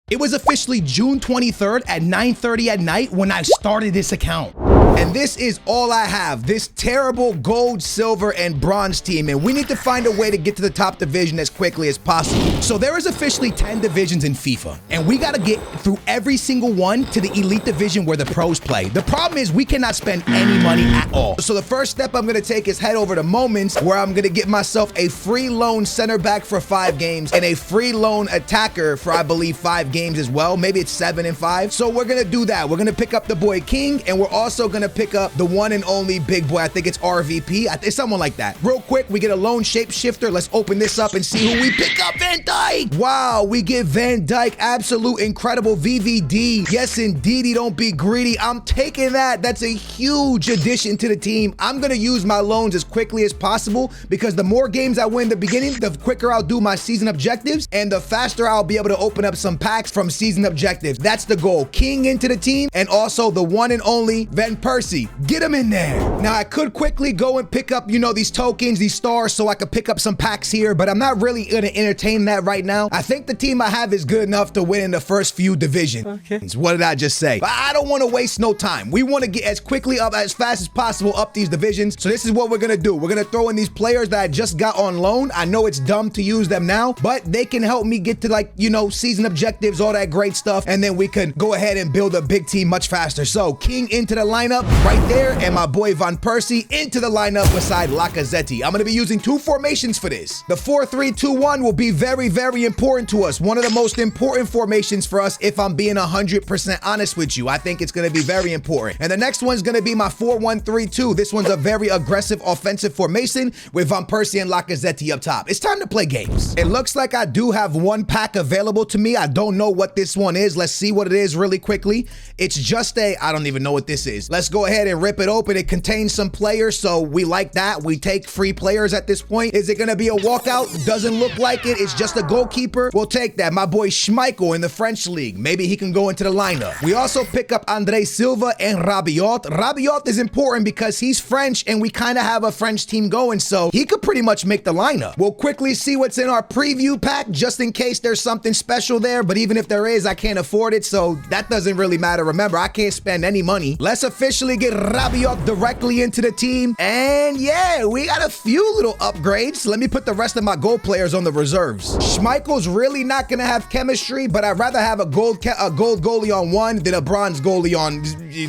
It was officially June 23rd at 9:30 at night when I started this account. And this is all I have, this terrible gold, silver, and bronze team, and we need to find a way to get to the top division as quickly as possible. So there is officially 10 divisions in FIFA, and we gotta get through every single one to the elite division where the pros play. The problem is we cannot spend any money at all. So the first step I'm gonna take is head over to Moments, where I'm gonna get myself a free loan center back for 5 games and a free loan attacker for, I believe, 5 games as well. Maybe it's 7 and 5. So we're gonna do that. We're gonna pick up the boy King, and we're also gonna pick up the one and only big boy. I think it's RVP. It's someone like that. Real quick, we get a lone shapeshifter. Let's open this up and see who we pick up. Van Dijk. Wow, we get Van Dijk. Absolute incredible VVD. Yes, indeedy. Don't be greedy. I'm taking that. That's a huge addition to the team. I'm going to use my loans as quickly as possible because the more games I win in the beginning, the quicker I'll do my season objectives and the faster I'll be able to open up some packs from season objectives. That's the goal. King into the team and also the one and only Van Persie. Get him in there. Now, I could quickly go and pick up, these tokens, these stars, so I could pick up some packs here, but I'm not really going to entertain that right now. I think the team I have is good enough to win in the first few divisions. Okay. What did I just say? But I don't want to waste no time. We want to get as quickly up, as fast as possible up these divisions. So this is what we're going to do. We're going to throw in these players that I just got on loan. I know it's dumb to use them now, but they can help me get to season objectives, all that great stuff, and then we can go ahead and build a big team much faster. So King into the lineup right there, and my boy Van Persie into the lineup beside Lacazette. I'm going to be using 2 formations for this. The 4-3-2-1 will be very, very important to us. One of the most important formations for us, if I'm being 100% honest with you. I think it's going to be very important. And the next one's going to be my 4-1-3-2. This one's a very aggressive offensive formation with Van Persie and Lacazette up top. It's time to play games. It looks like I do have one pack available to me. I don't know what this one is. Let's see what it is really quickly. It's just I don't even know what this is. Let's go ahead and rip it open. It contains some players, so we like that. We take free players at this point. Is it going to be a walkout? Doesn't look like it. It's just a goalkeeper. We'll take that. My boy Schmeichel in the French league. Maybe he can go into the lineup. We also pick up Andre Silva and Rabiot. Rabiot is important because he's French and we kind of have a French team going, so he could pretty much make the lineup. We'll quickly see what's in our preview pack just in case there's something special there, but even if there is, I can't afford it, so that doesn't really matter. Remember, I can't spend any money. Let's officially get Rabiot directly into the team, and yeah, we got a few little upgrades. Let me put the rest of my gold players on the reserves. Schmeichel's really not gonna have chemistry, but I'd rather have a gold goalie on 1 than a bronze goalie on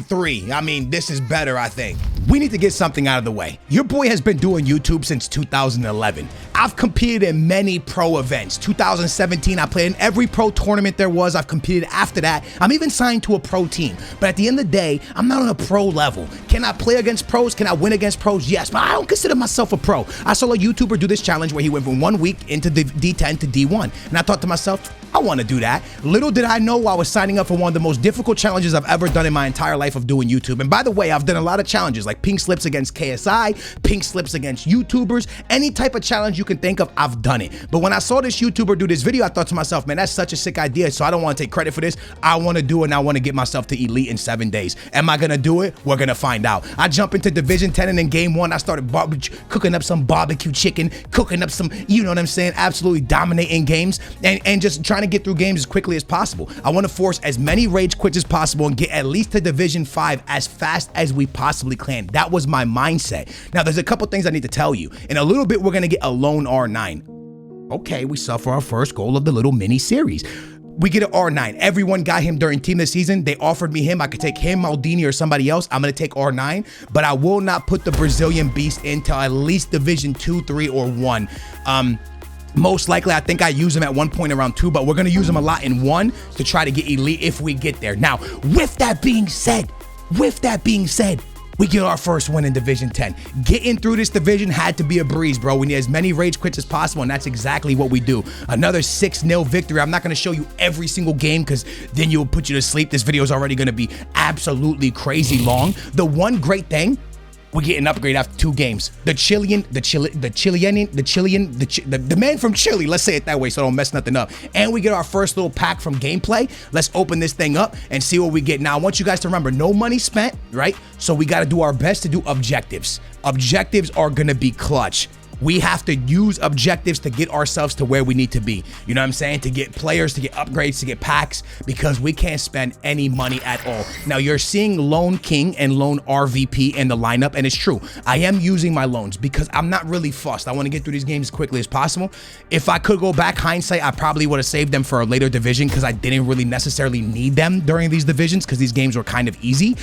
3. I mean, this is better, I think. We need to get something out of the way. Your boy has been doing YouTube since 2011. I've competed in many pro events. 2017, I played in every pro tournament there was. I've competed after that. I'm even signed to a pro team. But at the end of the day, I'm not on a pro level. Can I play against pros? Can I win against pros? Yes, but I don't consider myself a pro. I saw a YouTuber do this challenge where he went from 1 week into D10 to D1. And I thought to myself, I want to do that. Little did I know I was signing up for one of the most difficult challenges I've ever done in my entire life of doing YouTube. And by the way, I've done a lot of challenges like pink slips against KSI, pink slips against YouTubers, any type of challenge you can think of, I've done it. But when I saw this YouTuber do this video, I thought to myself, man, that's such a sick idea. So I don't want to take credit for this. I want to do it and I want to get myself to elite in 7 days. Am I going to do it? We're going to find out. I jump into Division 10 and in game 1, I started cooking up some barbecue chicken, cooking up some, you know what I'm saying, absolutely dominating games and just trying to get through games as quickly as possible. I want to force as many rage quits as possible and get at least to Division 5 as fast as we possibly can. That was my mindset. Now, there's a couple things I need to tell you. In a little bit, we're going to get a lone R9. Okay, we suffer our first goal of the little mini series. We get an R9. Everyone got him during team this season. They offered me him. I could take him, Maldini, or somebody else. I'm going to take R9, but I will not put the Brazilian beast into at least Division 2, 3, or 1. Most likely, I think I use him at one point around 2, but we're going to use him a lot in 1 to try to get elite if we get there. Now, with that being said, we get our first win in Division 10. Getting through this division had to be a breeze, bro. We need as many rage quits as possible, and that's exactly what we do. Another 6-0 victory. I'm not going to show you every single game because then you'll put you to sleep. This video is already going to be absolutely crazy long. The one great thing, we get an upgrade after 2 games. The man from Chile, let's say it that way so I don't mess nothing up. And we get our first little pack from gameplay. Let's open this thing up and see what we get. Now, I want you guys to remember, no money spent, right? So we got to do our best to do objectives. Objectives are going to be clutch. We have to use objectives to get ourselves to where we need to be. You know what I'm saying? To get players, to get upgrades, to get packs, because we can't spend any money at all. Now, you're seeing Lone King and Lone RVP in the lineup, and it's true. I am using my loans because I'm not really fussed. I want to get through these games as quickly as possible. If I could go back, hindsight, I probably would have saved them for a later division because I didn't really necessarily need them during these divisions because these games were kind of easy.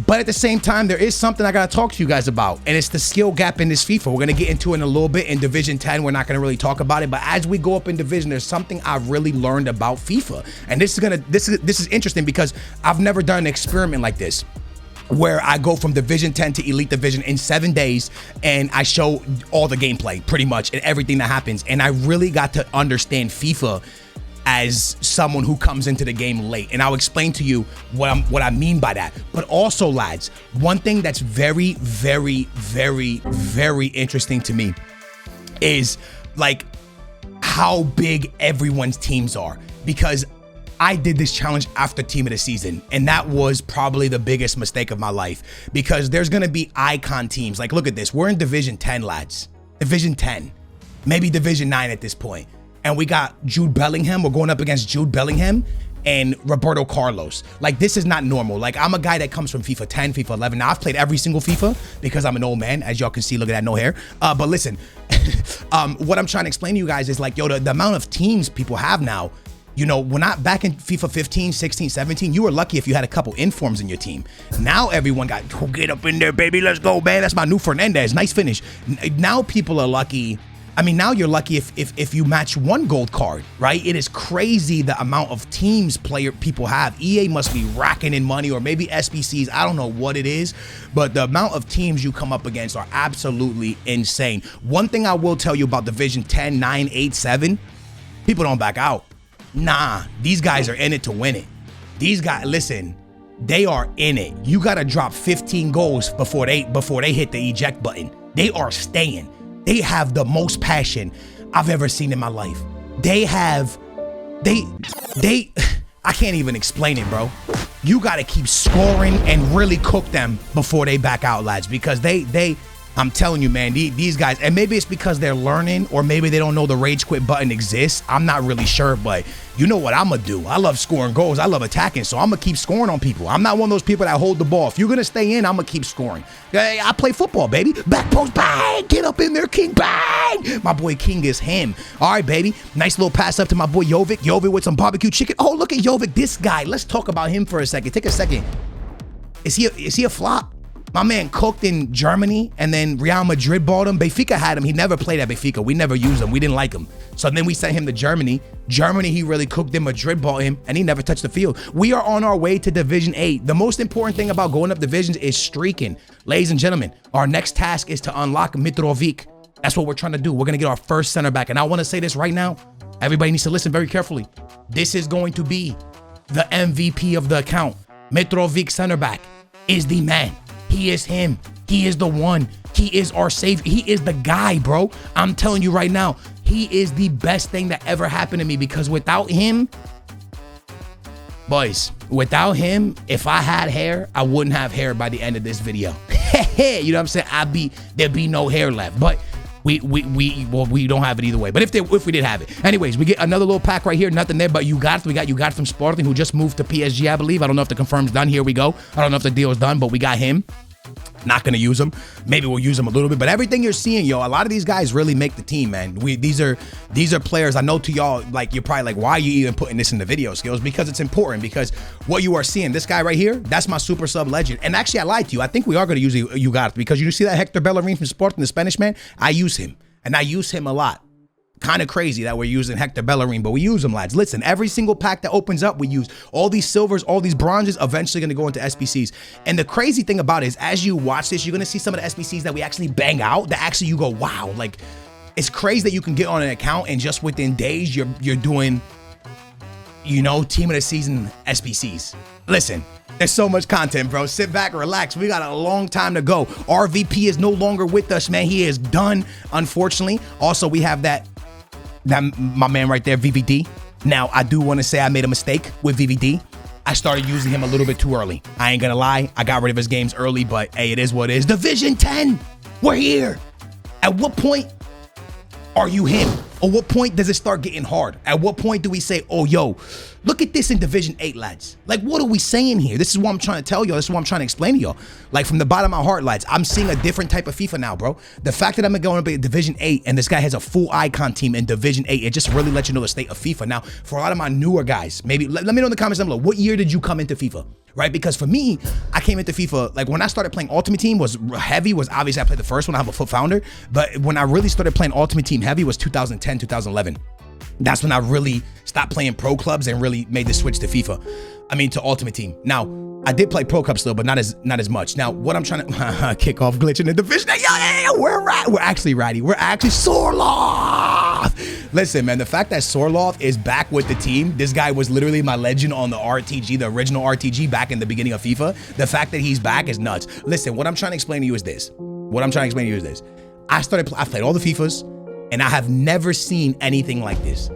But at the same time, there is something I got to talk to you guys about, and it's the skill gap in this FIFA. We're going to get into it in a little bit. In Division 10, we're not going to really talk about it, but as we go up in Division, there's something I've really learned about FIFA. And this is interesting because I've never done an experiment like this, where I go from Division 10 to Elite Division in 7 days, and I show all the gameplay, pretty much, and everything that happens. And I really got to understand FIFA as someone who comes into the game late, and I'll explain to you what I mean by that. But also, lads, one thing that's very, very, very, very interesting to me is like how big everyone's teams are, because I did this challenge after Team of the Season, and that was probably the biggest mistake of my life, because there's gonna be icon teams. Like, look at this, we're in Division 10, lads. Division 10, maybe Division 9 at this point. And we got Jude Bellingham. We're going up against Jude Bellingham and Roberto Carlos. Like, this is not normal. Like, I'm a guy that comes from FIFA 10, FIFA 11. Now, I've played every single FIFA because I'm an old man. As y'all can see, look at that, no hair. But listen, what I'm trying to explain to you guys is like, yo, the amount of teams people have now, you know, when I back in FIFA 15, 16, 17, you were lucky if you had a couple informs in your team. Now everyone got, oh, get up in there, baby, let's go, man. That's my new Fernandez. Nice finish. Now people are lucky. I mean, now you're lucky if you match one gold card, right? It is crazy the amount of teams people have. EA must be racking in money, or maybe SBCs. I don't know what it is, but the amount of teams you come up against are absolutely insane. One thing I will tell you about Division 10, 9, 8, 7, people don't back out. Nah, these guys are in it to win it. These guys, listen, they are in it. You got to drop 15 goals before they hit the eject button. They are staying. They have the most passion I've ever seen in my life. I can't even explain it, bro. You got to keep scoring and really cook them before they back out, lads, because I'm telling you, man, these guys, and maybe it's because they're learning, or maybe they don't know the rage quit button exists. I'm not really sure, but you know what I'm going to do. I love scoring goals. I love attacking, so I'm going to keep scoring on people. I'm not one of those people that hold the ball. If you're going to stay in, I'm going to keep scoring. I play football, baby. Back post, bang! Get up in there, King, bang! My boy King is him. All right, baby. Nice little pass up to my boy Jovic. Jovic with some barbecue chicken. Oh, look at Jovic. This guy. Let's talk about him for a second. Take a second. Is he a flop? My man cooked in Germany, and then Real Madrid bought him. Benfica had him. He never played at Benfica. We never used him. We didn't like him. So then we sent him to Germany. Germany, he really cooked in. Madrid bought him, and he never touched the field. We are on our way to Division 8. The most important thing about going up divisions is streaking. Ladies and gentlemen, our next task is to unlock Mitrovic. That's what we're trying to do. We're going to get our first center back. And I want to say this right now. Everybody needs to listen very carefully. This is going to be the MVP of the account. Mitrovic center back is the man. He is him. He is the one. He is our savior. He is the guy, bro. I'm telling you right now, he is the best thing that ever happened to me, because without him, boys, without him, if I had hair, I wouldn't have hair by the end of this video. You know what I'm saying? There'd be no hair left. But we don't have it either way. But if we did have it. Anyways, we get another little pack right here. Nothing there, but we got from Sporting, who just moved to PSG, I believe. I don't know if the confirm's done. Here we go. I don't know if the deal is done, but we got him. Not gonna use them. Maybe we'll use them a little bit, but everything you're seeing, yo, a lot of these guys really make the team, man. These are players. I know to y'all, like, you're probably like, why are you even putting this in the video, Skills? Because it's important. Because what you are seeing, this guy right here, that's my super sub legend. And actually, I lied to you. I think we are gonna use Ugarte, because you see that Hector Bellerin from Sporting, the Spanish man. I use him, and I use him a lot. Kind of crazy that we're using Hector Bellerin, but we use them, lads. Listen, every single pack that opens up, we use all these silvers, all these bronzes, eventually going to go into SBCs. And the crazy thing about it is, as you watch this, you're going to see some of the SBCs that we actually bang out, that actually you go, wow. Like, it's crazy that you can get on an account and just within days, you're doing, you know, Team of the Season SBCs. Listen, there's so much content, bro. Sit back, relax. We got a long time to go. RVP is no longer with us, man. He is done, unfortunately. Also, we have that my man right there, VVD. Now, I do want to say I made a mistake with VVD. I started using him a little bit too early. I ain't gonna lie. I got rid of his games early, but hey, it is what it is. Division 10, we're here. At what point are you him? Or what point does it start getting hard? At what point do we say, oh, yo, look at this in Division 8, lads? Like, what are we saying here? This is what I'm trying to tell y'all. This is what I'm trying to explain to y'all. Like, from the bottom of my heart, lads, I'm seeing a different type of FIFA now, bro. The fact that I'm going up at Division 8 and this guy has a full icon team in Division 8, it just really lets you know the state of FIFA. Now, for a lot of my newer guys, maybe, let me know in the comments down below, what year did you come into FIFA? Right? Because for me, I came into FIFA, like when I started playing Ultimate Team was obviously I played the first one, I have a foot founder, but when I really started playing Ultimate Team heavy was 2010, 2011. That's when I really stopped playing pro clubs and really made the switch to FIFA. I mean, to Ultimate Team. Now, I did play pro clubs still, but not as much. Now, what I'm trying to kick off glitch in the division. Yeah, we're actually ratty. We're actually Sorloth. Listen, man, the fact that Sorloth is back with the team, this guy was literally my legend on the RTG, the original RTG back in the beginning of FIFA. The fact that he's back is nuts. Listen, what I'm trying to explain to you is this. I played all the FIFAs, and I have never seen anything like this.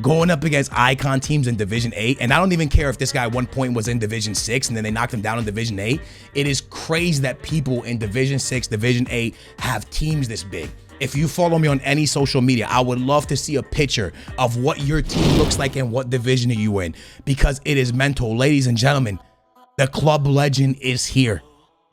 Going up against icon teams in Division 8, and I don't even care if this guy at one point was in Division 6 and then they knocked him down in Division 8. It is crazy that people in Division 6, Division 8 have teams this big. If you follow me on any social media, I would love to see a picture of what your team looks like and what division are you in, because it is mental. Ladies and gentlemen, the club legend is here.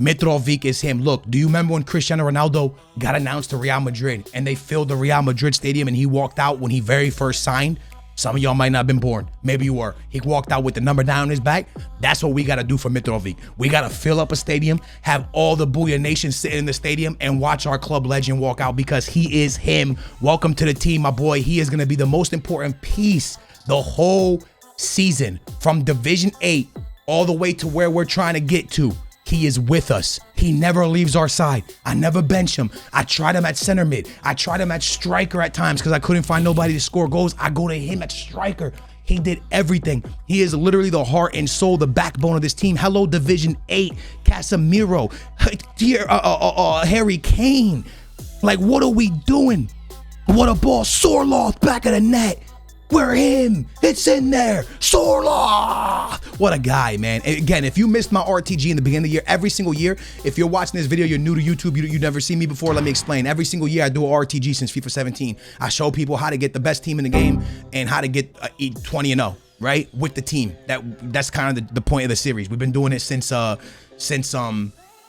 Mitrovic is him. Look, do you remember when Cristiano Ronaldo got announced to Real Madrid and they filled the Real Madrid stadium and he walked out when he very first signed? Some of y'all might not have been born. Maybe you were. He walked out with the number 9 on his back. That's what we got to do for Mitrovic. We got to fill up a stadium, have all the Booyah Nation sit in the stadium and watch our club legend walk out, because he is him. Welcome to the team, my boy. He is going to be the most important piece the whole season, from Division 8 all the way to where we're trying to get to. He is with us. He never leaves our side. I never bench him. I tried him at center mid. I tried him at striker at times because I couldn't find nobody to score goals. I go to him at striker. He did everything. He is literally the heart and soul, the backbone of this team. Hello, Division 8, Casemiro, dear Harry Kane. Like, what are we doing? What a ball. Sorloth back of the net. We're him. It's in there. Sorloth. What a guy, man. And again, if you missed my RTG in the beginning of the year, every single year, if you're watching this video, you're new to YouTube, you've never seen me before, let me explain. Every single year, I do an RTG since FIFA 17. I show people how to get the best team in the game and how to get 20-0, right? With the team. That's kind of the point of the series. We've been doing it since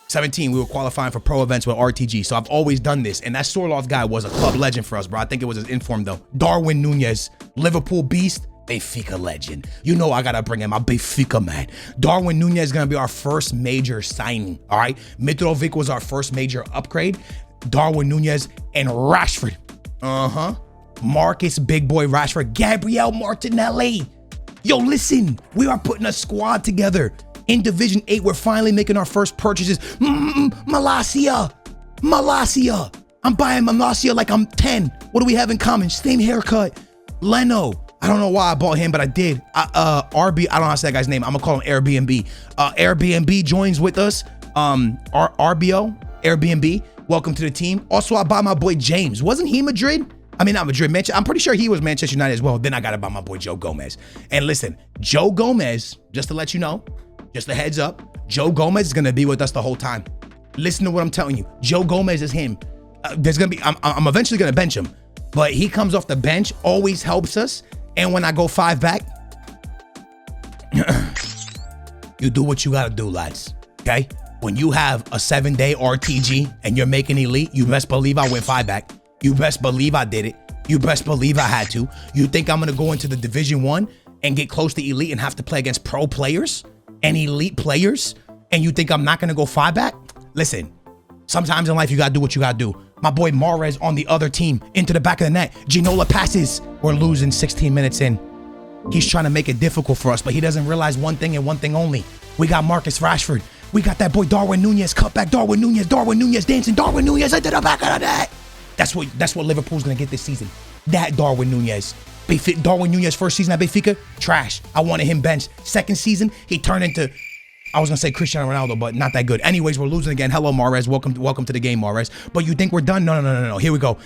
17, we were qualifying for pro events with RTG. So I've always done this. And that Sorloth guy was a club legend for us, bro. I think it was his inform though. Darwin Nunez, Liverpool beast, Benfica legend. You know I gotta bring in my Benfica man. Darwin Nunez is gonna be our first major signing, all right? Mitrovic was our first major upgrade. Darwin Nunez and Rashford. Marcus, big boy Rashford. Gabriel Martinelli. Yo, listen, we are putting a squad together. In Division 8, we're finally making our first purchases. Malacia. I'm buying Malacia like I'm 10. What do we have in common? Same haircut. Leno. I don't know why I bought him, but I did. I don't know how to say that guy's name. I'm gonna call him Airbnb. Airbnb joins with us. Airbnb, welcome to the team. Also, I bought my boy James. Wasn't he Madrid? I mean, not Madrid, Manchester. I'm pretty sure he was Manchester United as well. Then I got to buy my boy Joe Gomez. And listen, Joe Gomez, just to let you know, just a heads up, Joe Gomez is going to be with us the whole time. Listen to what I'm telling you. Joe Gomez is him. I'm eventually going to bench him, but he comes off the bench, always helps us. And when I go 5 back, you do what you got to do, lads. Okay? When you have a 7-day RTG and you're making elite, you best believe I went 5 back. You best believe I did it. You best believe I had to. You think I'm going to go into the Division 1 and get close to elite and have to play against pro players and elite players, and you think I'm not gonna go 5 back? Listen, sometimes in life you gotta do what you gotta do. My boy Mahrez on the other team, into the back of the net. Ginola passes. We're losing 16 minutes in. He's trying to make it difficult for us, but he doesn't realize one thing and one thing only. We got Marcus Rashford. We got that boy Darwin Nunez, cut back Darwin Nunez dancing, Darwin Nunez into the back of the net. That's what Liverpool's gonna get this season. That Darwin Nunez. Darwin Nunez first season at Benfica, trash. I wanted him benched. Second season, he turned into, I was gonna say Cristiano Ronaldo, but not that good. Anyways, we're losing again. Hello, Mahrez. Welcome to the game, Mahrez. But you think we're done? No. Here we go.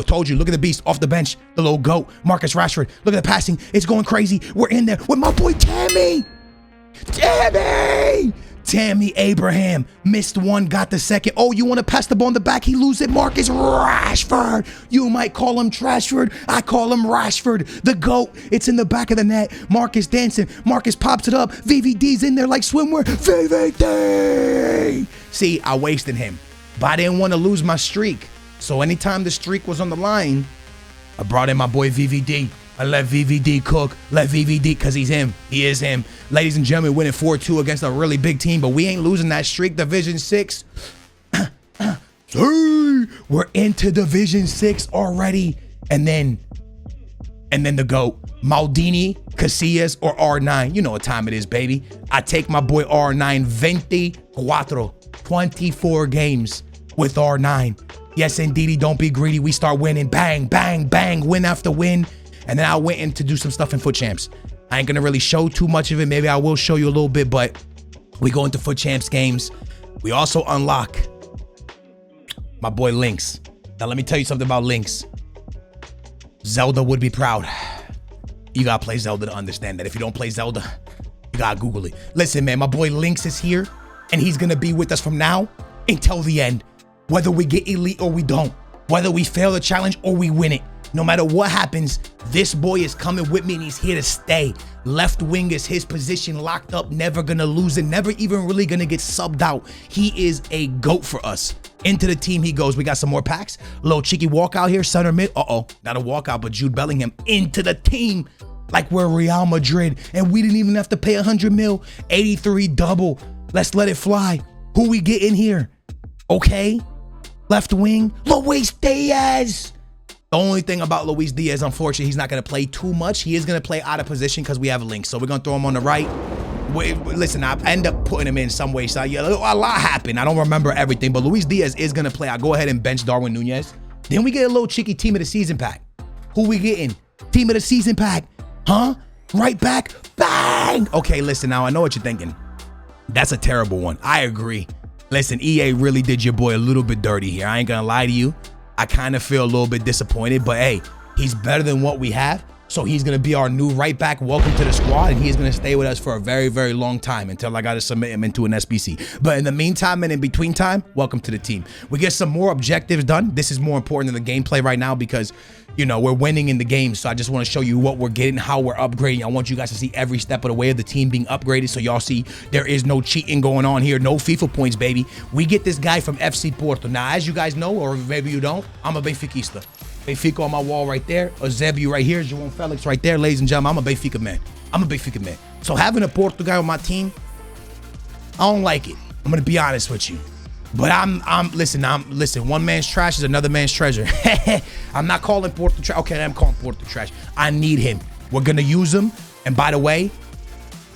Told you. Look at the beast off the bench. The little goat, Marcus Rashford. Look at the passing. It's going crazy. We're in there with my boy Tammy. Tammy Abraham missed one, got the second. Oh, you want to pass the ball in the back? He loses it. Marcus Rashford. You might call him Trashford. I call him Rashford. The GOAT. It's in the back of the net. Marcus dancing. Marcus pops it up. VVD's in there like swimwear. VVD. See, I wasted him, but I didn't want to lose my streak. So anytime the streak was on the line, I brought in my boy VVD. I let VVD cook. Let VVD, because he's him. He is him. Ladies and gentlemen, winning 4-2 against a really big team, but we ain't losing that streak. Division 6. We're into Division 6 already. And then the GOAT. Maldini, Casillas, or R9. You know what time it is, baby. I take my boy R9 24 games with R9. Yes, indeedy. Don't be greedy. We start winning. Bang, bang, bang. Win after win. And then I went in to do some stuff in Foot Champs. I ain't gonna really show too much of it. Maybe I will show you a little bit, but we go into Foot Champs games. We also unlock my boy Lynx. Now let me tell you something about Lynx. Zelda would be proud. You gotta play Zelda to understand that. If you don't play Zelda, you gotta Google it. Listen, man, my boy Lynx is here, and he's gonna be with us from now until the end. Whether we get elite or we don't. Whether we fail the challenge or we win it. No matter what happens, this boy is coming with me and he's here to stay. Left wing is his position, locked up, never gonna lose it, never even really gonna get subbed out. He is a GOAT for us. Into the team he goes. We got some more packs. Little cheeky walkout here, center mid. Uh-oh, not a walkout, but Jude Bellingham into the team like we're Real Madrid. And we didn't even have to pay 100 mil. 83 double. Let's let it fly. Who we get in here? Okay. Left wing, Luis Diaz. The only thing about Luis Diaz, unfortunately, he's not going to play too much. He is going to play out of position because we have a link. So we're going to throw him on the right. Listen, I end up putting him in some way. So yeah, a lot happened. I don't remember everything, but Luis Diaz is going to play. I go ahead and bench Darwin Nunez. Then we get a little cheeky team of the season pack. Who we getting? Team of the season pack. Huh? Right back. Bang! Okay, listen, now I know what you're thinking. That's a terrible one. I agree. Listen, EA really did your boy a little bit dirty here. I ain't going to lie to you. I kind of feel a little bit disappointed, but hey, he's better than what we have. So he's going to be our new right back. Welcome to the squad. And he's going to stay with us for a very, very long time until I got to submit him into an SBC. But in the meantime and in between time, welcome to the team. We get some more objectives done. This is more important than the gameplay right now because, you know, we're winning in the game. So I just want to show you what we're getting, how we're upgrading. I want you guys to see every step of the way of the team being upgraded. So y'all see there is no cheating going on here. No FIFA points, baby. We get this guy from FC Porto. Now, as you guys know, or maybe you don't, I'm a Benfiquista. Benfica on my wall right there. Eusebio right here. João Felix right there. Ladies and gentlemen, I'm a Benfica man. I'm a Benfica man. So having a Porto guy on my team, I don't like it. I'm going to be honest with you. But listen, one man's trash is another man's treasure. I'm not calling Porto trash. Okay, I'm calling Porto trash. I need him. We're going to use him. And by the way,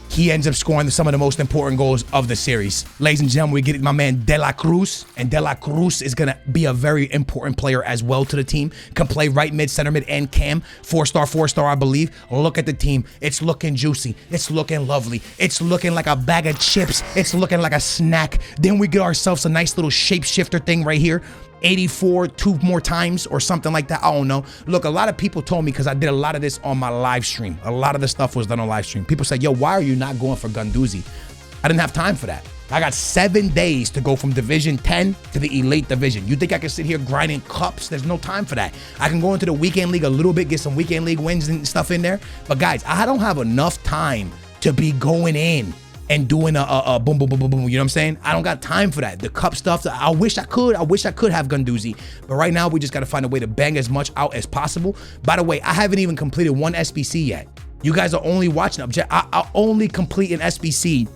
he ends up scoring some of the most important goals of the series. Ladies and gentlemen, we get my man De La Cruz. And De La Cruz is going to be a very important player as well to the team. Can play right mid, center mid, and cam. 4-star, I believe. Look at the team. It's looking juicy. It's looking lovely. It's looking like a bag of chips. It's looking like a snack. Then we get ourselves a nice little shapeshifter thing right here. 84 2 more times or something like that. I don't know. Look, a lot of people told me, because I did a lot of this on my live stream. A lot of the stuff was done on live stream. People said, yo, why are you not going for Gunduzi? I didn't have time for that. I got 7 days to go from Division 10 to the Elite Division. You think I can sit here grinding cups? There's no time for that. I can go into the weekend league a little bit, get some weekend league wins and stuff in there. But guys, I don't have enough time to be going in and doing a boom, boom, boom, boom, boom. You know what I'm saying? I don't got time for that. The cup stuff, I wish I could have Gunduzi. But right now, we just got to find a way to bang as much out as possible. By the way, I haven't even completed one SBC yet. You guys are only watching. I only complete an SBC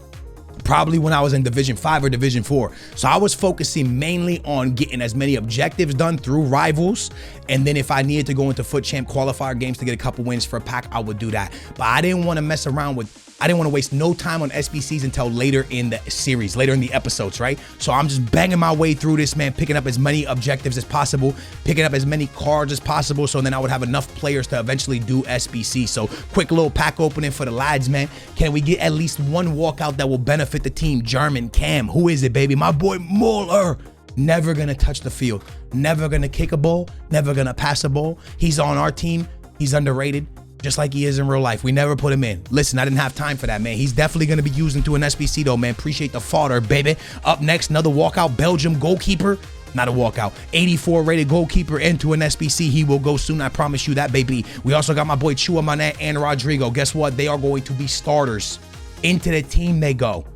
probably when I was in Division 5 or Division 4. So I was focusing mainly on getting as many objectives done through rivals. And then if I needed to go into Foot Champ qualifier games to get a couple wins for a pack, I would do that. But I didn't want to mess around with, I didn't want to waste no time on SBCs until later in the series, later in the episodes, right? So I'm just banging my way through this, man, picking up as many objectives as possible, picking up as many cards as possible, so then I would have enough players to eventually do SBC. So quick little pack opening for the lads, man. Can we get at least one walkout that will benefit the team? German Cam, who is it, baby? My boy Muller. Never gonna touch the field, never gonna kick a ball, never gonna pass a ball. He's on our team. He's underrated. just like he is in real life. We never put him in. Listen, I didn't have time for that, man. He's definitely going to be used into an SBC, though, man. Appreciate the fodder, baby. Up next, another walkout Belgium goalkeeper. Not a walkout. 84 rated goalkeeper into an SBC. He will go soon. I promise you that, baby. We also got my boy Chua Manet and Rodrigo. Guess what? They are going to be starters. Into the team they go.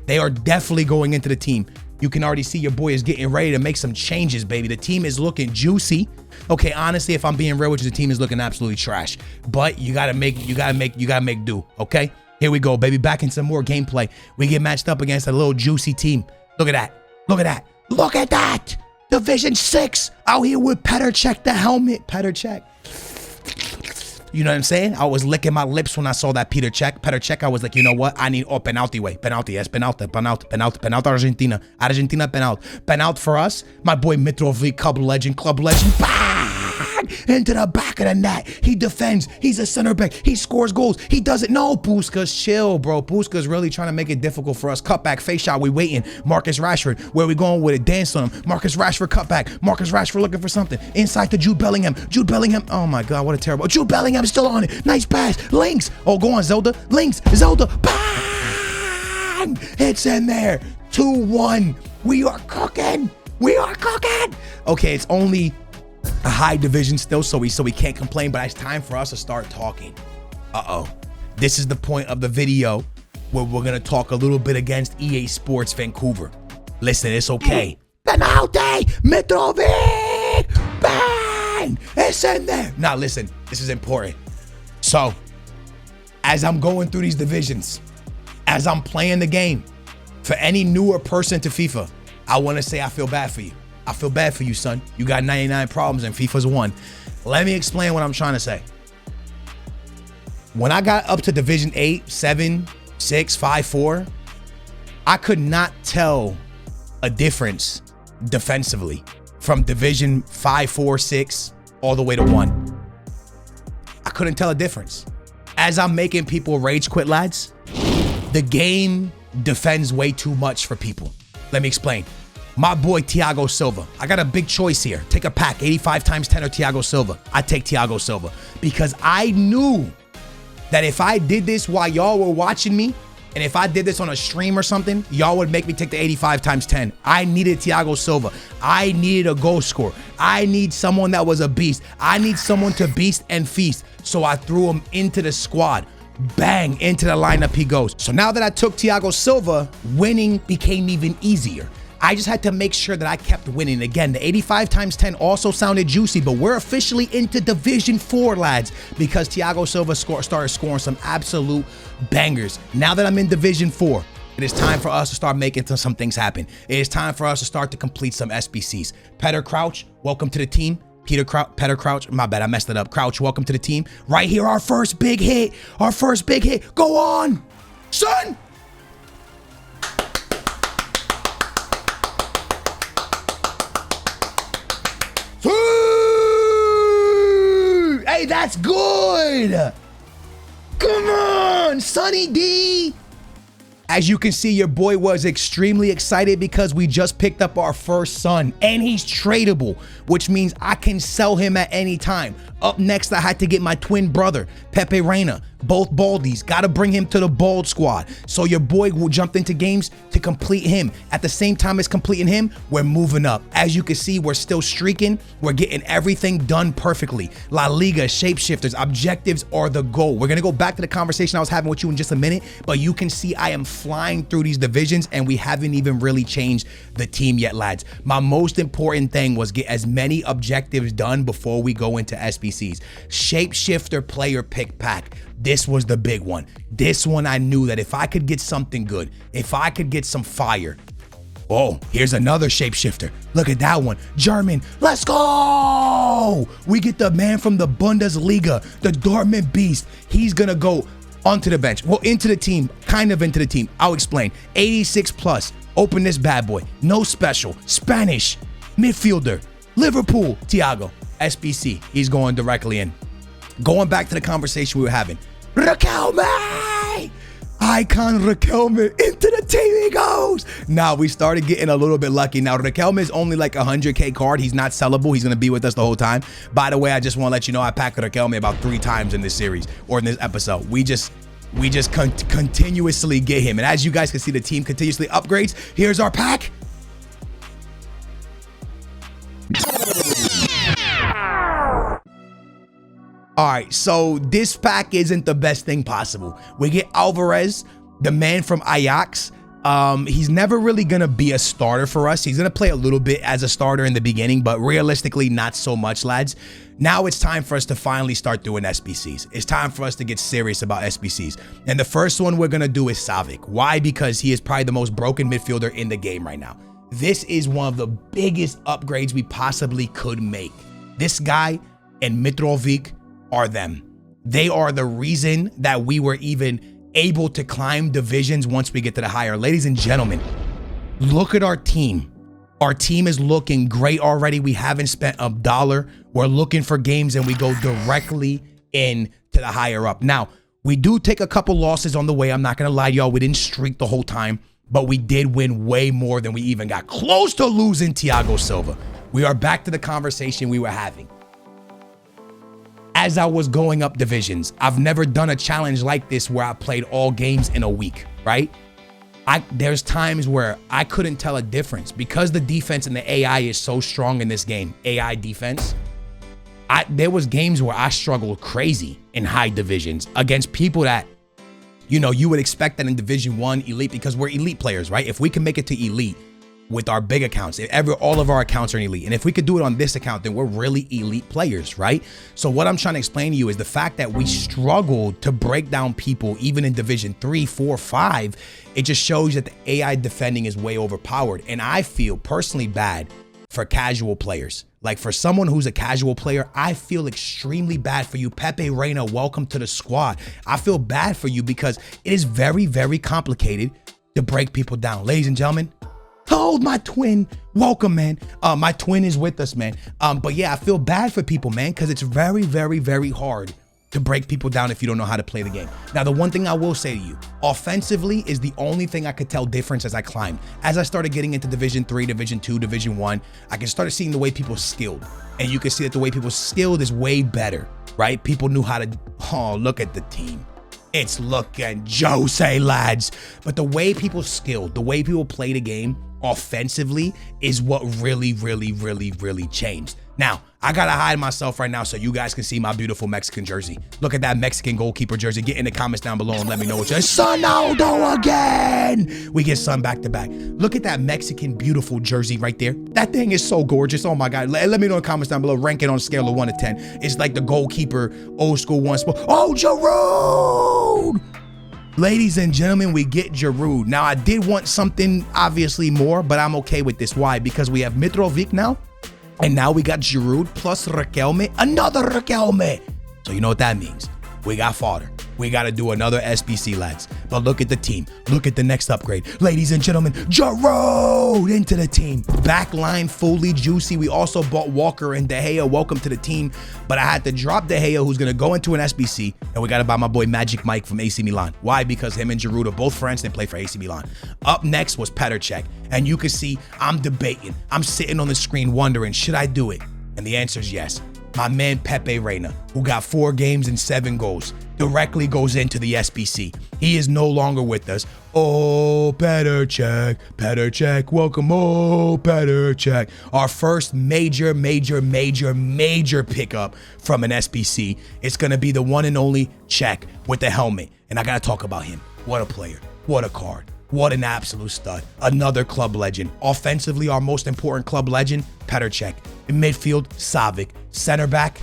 They are definitely going into the team. You can already see your boy is getting ready to make some changes, baby. The team is looking juicy. Okay, honestly, if I'm being real with you, the team is looking absolutely trash. But you gotta make do. Okay, here we go, baby. Back in some more gameplay. We get matched up against a little juicy team. Look at that. Look at that. Look at that. Division 6 out here with Petr Cech, the helmet. Petr Cech. You know what I'm saying? I was licking my lips when I saw that Petr Cech. I was like, you know what? I need, penalty way. Penalty, yes, penalty Argentina. Argentina, penalty. Penalty for us. My boy Mitrovic, club legend. Bang! Into the back of the net. He defends. He's a center back. He scores goals. He doesn't. No, Puskas, chill, bro. Puskas really trying to make it difficult for us. Cutback, face shot. We waiting. Marcus Rashford. Where we going with it? Dance on him. Marcus Rashford, cutback. Marcus Rashford looking for something. Inside to Jude Bellingham. Jude Bellingham. Oh my God, what a terrible. Jude Bellingham still on it. Nice pass. Links. Oh, go on, Zelda. Links. Zelda. Bang! It's in there. 2-1. We are cooking. We are cooking. Okay, it's only a high division still, so we can't complain, but it's time for us to start talking. This is the point of the video where we're gonna talk a little bit against EA Sports Vancouver. Listen, it's okay. Penalty! Mitrovic! Bang! It's in there. Now listen, this is important. So, as I'm going through these divisions, as I'm playing the game, for any newer person to FIFA, I wanna say I feel bad for you. I feel bad for you, son. You got 99 problems and FIFA's 1. Let me explain what I'm trying to say. When I got up to Division 8, 7, 6, 5, 4, I could not tell a difference defensively from Division 5, 4, 6, all the way to 1. I couldn't tell a difference. As I'm making people rage quit, lads, the game defends way too much for people. Let me explain. My boy Thiago Silva. I got a big choice here. Take a pack, 85 times 10 or Thiago Silva. I take Thiago Silva because I knew that if I did this while y'all were watching me, and if I did this on a stream or something, y'all would make me take the 85 times 10. I needed Thiago Silva. I needed a goal scorer. I need someone that was a beast. I need someone to beast and feast. So I threw him into the squad. Bang, into the lineup he goes. So now that I took Thiago Silva, winning became even easier. I just had to make sure that I kept winning. Again, the 85 times 10 also sounded juicy, but we're officially into Division 4, lads, because Thiago Silva started scoring some absolute bangers. Now that I'm in Division 4, it is time for us to start making some things happen. It is time for us to start to complete some SBCs. Petr Crouch, welcome to the team. Petr Crouch, my bad, I messed it up. Crouch, welcome to the team. Right here, our first big hit. Our first big hit. Go on, son. Hey, that's good. Come on, Sonny D. As you can see, your boy was extremely excited because we just picked up our first son and he's tradable, which means I can sell him at any time. Up next, I had to get my twin brother, Pepe Reina, both baldies. Got to bring him to the bald squad. So your boy will jump into games to complete him. At the same time as completing him, we're moving up. As you can see, we're still streaking. We're getting everything done perfectly. La Liga, shapeshifters, objectives are the goal. We're going to go back to the conversation I was having with you in just a minute, but you can see I am flying through these divisions and we haven't even really changed the team yet, lads. My most important thing was get as many objectives done before we go into SBCs. Shapeshifter player pick pack. This was the big one. This one I knew that if I could get something good, if I could get some fire. Oh, here's another shapeshifter. Look at that one. German. Let's go. We get the man from the Bundesliga, the Dortmund beast. He's gonna go onto the bench. Well, into the team, kind of into the team. I'll explain. 86 plus. Open this bad boy. No special. Spanish. Midfielder. Liverpool. Thiago. SBC. He's going directly in. Going back to the conversation we were having. Raquelme! Icon Raquelme into the team he goes. Now we started getting a little bit lucky. Now Raquelme is only like a 100K card. He's not sellable. He's going to be with us the whole time. By the way, I just want to let you know I packed Raquelme about 3 times in this series or in this episode. We just continuously get him. And as you guys can see, the team continuously upgrades. Here's our pack. All right, so this pack isn't the best thing possible. We get Alvarez, the man from Ajax. He's never really gonna be a starter for us. He's gonna play a little bit as a starter in the beginning, but realistically, not so much, lads. Now it's time for us to finally start doing SBCs. It's time for us to get serious about SBCs. And the first one we're gonna do is Savic. Why? Because he is probably the most broken midfielder in the game right now. This is one of the biggest upgrades we possibly could make. This guy and Mitrovic are them. They are the reason that we were even able to climb divisions once we get to the higher. Ladies and gentlemen, look at our team. Our team is looking great already. We haven't spent $1. We're looking for games and we go directly in to the higher up. Now, we do take a couple losses on the way. I'm not going to lie to y'all. We didn't streak the whole time, but we did win way more than we even got close to losing Thiago Silva. We are back to the conversation we were having. As I was going up divisions, I've never done a challenge like this where I played all games in a week, right? There's times where I couldn't tell a difference because the defense and the AI is so strong in this game, AI defense. There was games where I struggled crazy in high divisions against people that, you know, you would expect that in Division 1 elite because we're elite players, right? If we can make it to elite with our big accounts, all of our accounts are elite. And if we could do it on this account, then we're really elite players, right? So what I'm trying to explain to you is the fact that we struggled to break down people even in Division 3, 4, 5, it just shows that the AI defending is way overpowered. And I feel personally bad for casual players. Like for someone who's a casual player, I feel extremely bad for you. Pepe Reina, welcome to the squad. I feel bad for you because it is very, very complicated to break people down. Ladies and gentlemen, hold my twin. Welcome, man. My twin is with us, man. But yeah, I feel bad for people, man, because it's very, very, very hard to break people down if you don't know how to play the game. Now, the one thing I will say to you, offensively is the only thing I could tell difference as I climbed. As I started getting into Division 3, Division 2, Division 1, I can start seeing the way people skilled. And you can see that the way people skilled is way better, right? People knew how to, oh, look at the team. It's looking Jose, lads. But the way people skilled, the way people play the game offensively is what really, really, really, really changed. Now, I gotta hide myself right now so you guys can see my beautiful Mexican jersey. Look at that Mexican goalkeeper jersey. Get in the comments down below and let me know what you're. Sonaldo again! We get Son back to back. Look at that Mexican beautiful jersey right there. That thing is so gorgeous. Oh my God. Let me know in the comments down below. Rank it on a scale of 1 to 10. It's like the goalkeeper, old school one spot. Oh, Giroud! Ladies and gentlemen, we get Giroud. Now, I did want something obviously more, but I'm okay with this. Why? Because we have Mitrovic now, and now we got Giroud plus Raquelme, another Raquelme. So you know what that means. We got fodder. We got to do another SBC, lads. But look at the team. Look at the next upgrade. Ladies and gentlemen, Giroud into the team. Backline fully juicy. We also bought Walker and De Gea. Welcome to the team. But I had to drop De Gea, who's going to go into an SBC. And we got to buy my boy Magic Mike from AC Milan. Why? Because him and Giroud are both friends. They play for AC Milan. Up next was Petr Cech. And you can see I'm debating. I'm sitting on the screen wondering, should I do it? And the answer is yes. My man Pepe Reina, who got 4 games and 7 goals, directly goes into the SBC. He is no longer with us. Oh, Petr Cech, welcome. Oh, Petr Cech. Our first major pickup from an SBC. It's going to be the one and only Cech with the helmet. And I got to talk about him. What a player. What a card. What an absolute stud. Another club legend. Offensively, our most important club legend, Petr Cech. In midfield, Savic. Center back,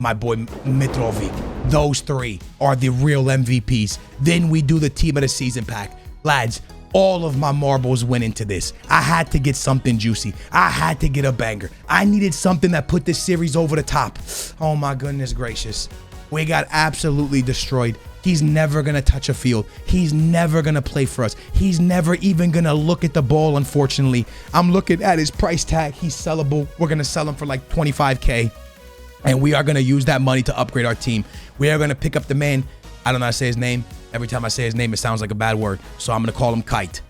my boy Mitrovic. Those 3 are the real MVPs. Then we do the team of the season pack. Lads, all of my marbles went into this. I had to get something juicy. I had to get a banger. I needed something that put this series over the top. Oh my goodness gracious. We got absolutely destroyed. He's never going to touch a field. He's never going to play for us. He's never even going to look at the ball, unfortunately. I'm looking at his price tag. He's sellable. We're going to sell him for like 25K. And we are going to use that money to upgrade our team. We are going to pick up the man. I don't know how to say his name. Every time I say his name, it sounds like a bad word. So I'm going to call him Kite.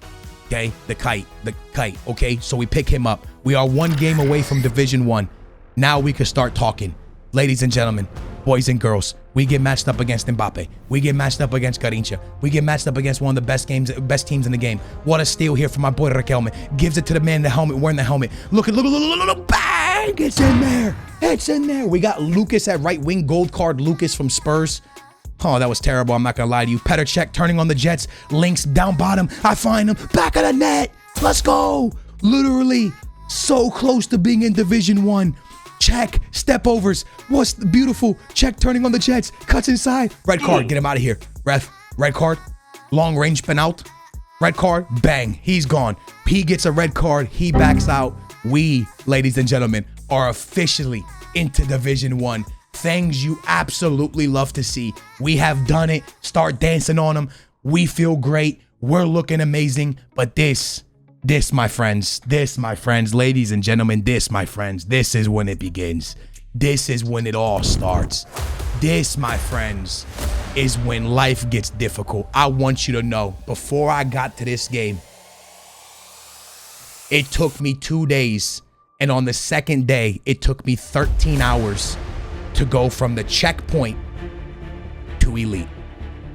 Okay? The Kite. Okay? So we pick him up. We are 1 game away from Division 1. Now we can start talking. Ladies and gentlemen, boys and girls, we get matched up against Mbappe. We get matched up against Garrincha. We get matched up against one of the best teams in the game. What a steal here from my boy Riquelme. Gives it to the man in the helmet, wearing the helmet. Look, bang! It's in there. It's in there. We got Lucas at right wing, gold card Lucas from Spurs. Oh, that was terrible. I'm not going to lie to you. Petr Cech turning on the Jets. Links down bottom. I find him. Back of the net. Let's go. Literally so close to being in Division 1. Cech, step overs. What's beautiful? Cech turning on the Jets. Cuts inside. Red card. Get him out of here. Ref. Red card. Long range penalty. Red card. Bang. He's gone. He gets a red card. He backs out. We, ladies and gentlemen, are officially into Division 1. Things you absolutely love to see. We have done it. Start dancing on them. We feel great. We're looking amazing. But this, my friends, ladies and gentlemen, my friends, this is when it begins. This is when it all starts. This, my friends, is when life gets difficult. I want you to know, before I got to this game, it took me 2 days. And on the second day, it took me 13 hours to go from the checkpoint to elite.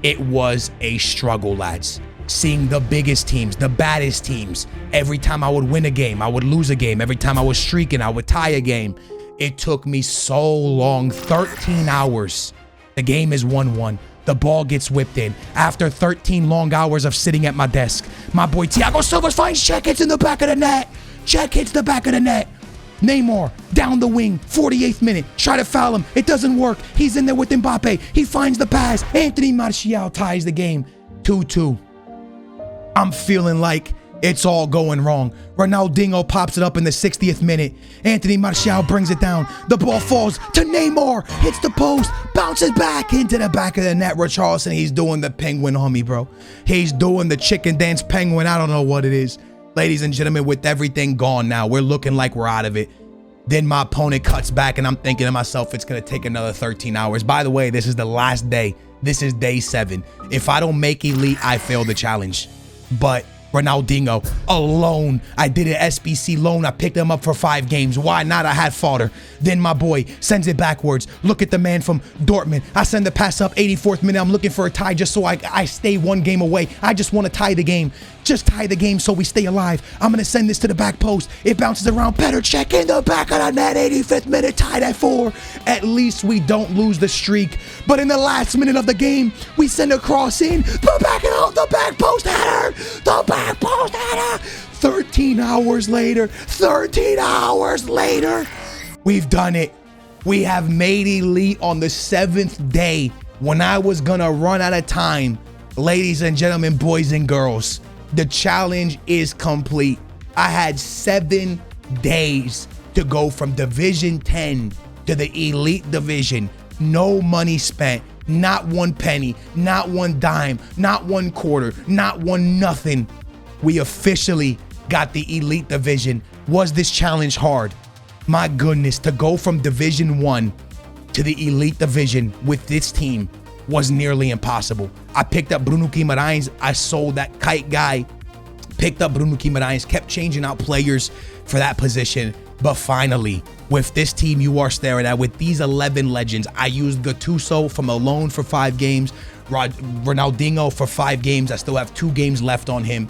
It was a struggle, lads. Seeing the biggest teams, the baddest teams. Every time I would win a game, I would lose a game. Every time I was streaking, I would tie a game. It took me so long, 13 hours. The game is 1-1. The ball gets whipped in. After 13 long hours of sitting at my desk, my boy Thiago Silva finds Cech, hits in the back of the net. Cech hits the back of the net. Neymar, down the wing, 48th minute, try to foul him, it doesn't work, he's in there with Mbappe, he finds the pass, Anthony Martial ties the game, 2-2. I'm feeling like it's all going wrong. Ronaldinho pops it up in the 60th minute, Anthony Martial brings it down, the ball falls to Neymar, hits the post, bounces back into the back of the net. Richarlison, he's doing the penguin on me, bro. He's doing the chicken dance penguin, I don't know what it is. Ladies and gentlemen, with everything gone now, we're looking like we're out of it. Then my opponent cuts back and I'm thinking to myself, it's going to take another 13 hours. By the way, this is the last day. This is day 7. If I don't make elite, I fail the challenge. But Ronaldinho alone, I did an SBC loan. I picked him up for 5 games. Why not? I had fodder. Then my boy sends it backwards. Look at the man from Dortmund. I send the pass up 84th minute. I'm looking for a tie just so I stay 1 game away. I just want to tie the game. Just tie the game so we stay alive. I'm going to send this to the back post. It bounces around. Petr Cech in the back of the net. 85th minute, tied at 4. At least we don't lose the streak. But in the last minute of the game, we send a cross in. The back post header. The back post header. 13 hours later, we've done it. We have made elite on the 7th day when I was going to run out of time. Ladies and gentlemen, boys and girls, the challenge is complete. I had 7 days to go from Division 10 to the Elite Division. No money spent, not 1 penny, not 1 dime, not 1 quarter, not 1 nothing. We officially got the Elite Division. Was this challenge hard? My goodness, to go from Division 1 to the Elite Division with this team was nearly impossible. I picked up Bruno Guimarães. I sold that Kite guy. Picked up Bruno Guimarães. Kept changing out players for that position. But finally, with this team you are staring at, with these 11 legends, I used Gattuso from a loan for 5 games. Ronaldinho for 5 games. I still have 2 games left on him.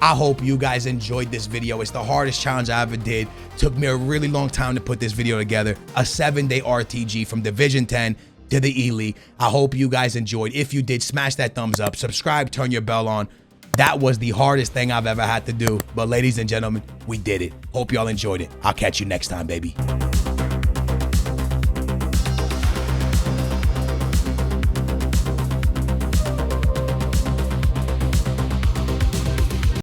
I hope you guys enjoyed this video. It's the hardest challenge I ever did. Took me a really long time to put this video together. A 7-day RTG from Division 10 to the Elite. I hope you guys enjoyed. If you did, smash that thumbs up, subscribe, turn your bell on. That was the hardest thing I've ever had to do. But ladies and gentlemen, we did it. Hope y'all enjoyed it. I'll catch you next time, baby.